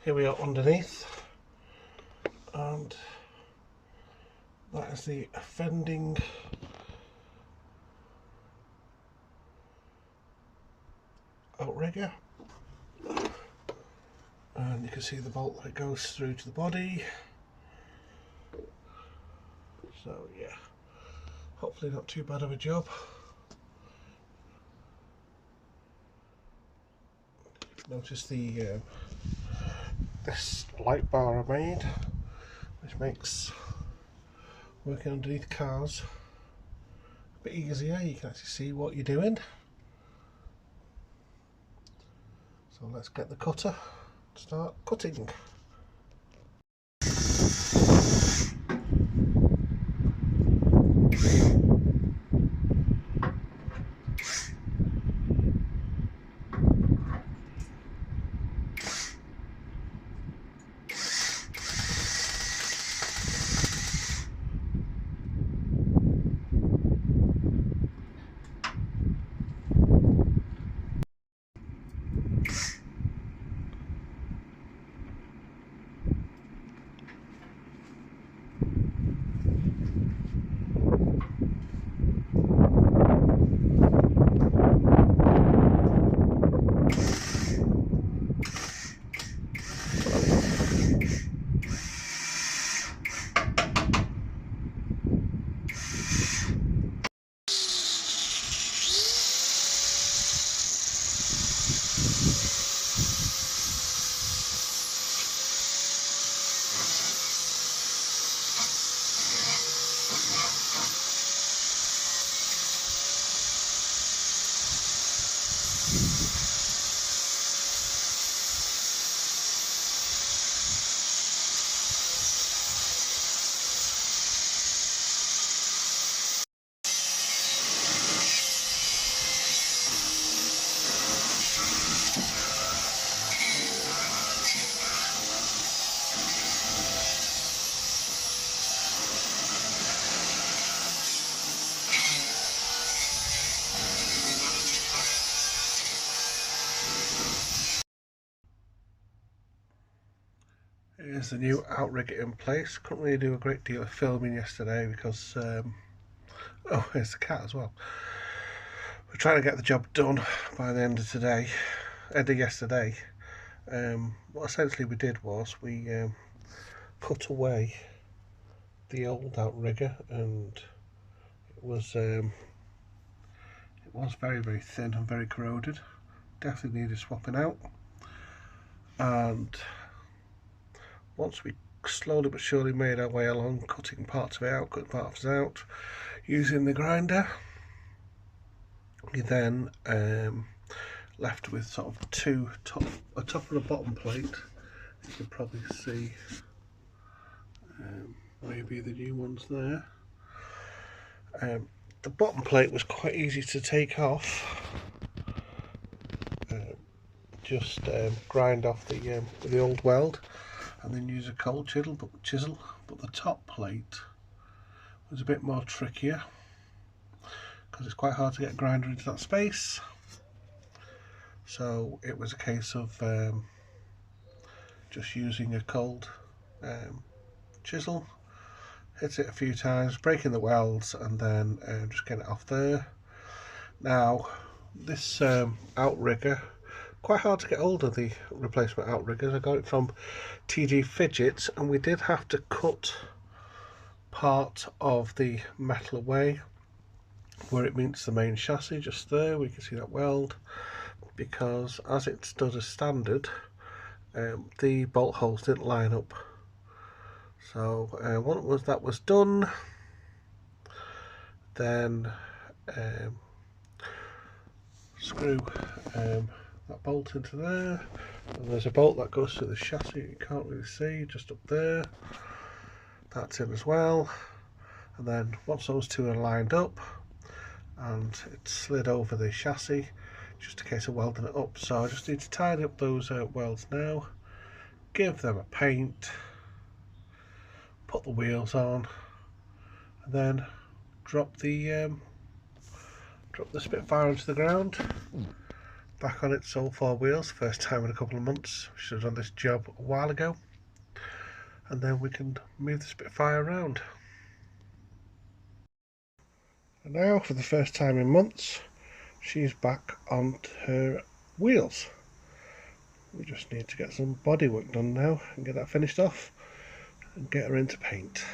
Here we are underneath, and that is the offending outrigger, and you can see the bolt that goes through to the body. So yeah, hopefully not too bad of a job. Notice the this light bar I made, which makes working underneath cars a bit easier. You can actually see what you're doing. So let's get the cutter and start cutting. Here's the new outrigger in place. Couldn't really do a great deal of filming yesterday because oh, here's the cat as well. We're trying to get the job done by the end of yesterday. What essentially we did was we put away the old outrigger, and it was very, very thin and very corroded. Definitely needed swapping out. And once we slowly but surely made our way along, cutting parts of it out, cutting parts out, using the grinder, we then left with sort of a top and a bottom plate. You can probably see maybe the new ones there. The bottom plate was quite easy to take off. Just grind off the old weld and then use a cold chisel, but the top plate was a bit more trickier because it's quite hard to get a grinder into that space. So it was a case of just using a cold chisel, hit it a few times, breaking the welds, and then just get it off there. Now this outrigger, quite hard to get hold of the replacement outriggers. I got it from T.D Fitchetts, and we did have to cut part of the metal away where it meets the main chassis. Just there we can see that weld, because as it stood as standard, the bolt holes didn't line up. So once that was done, then screw that bolt into there, and there's a bolt that goes to the chassis. You can't really see, just up there. That's in as well. And then once those two are lined up and it's slid over the chassis, just a case of welding it up. So I just need to tidy up those welds now, give them a paint, put the wheels on, and then drop the Spitfire into the ground. back on its all four wheels, first time in a couple of months. We should have done this job a while ago, and then we can move the Spitfire around. And now, for the first time in months, she's back on her wheels. We just need to get some bodywork done now and get that finished off and get her into paint.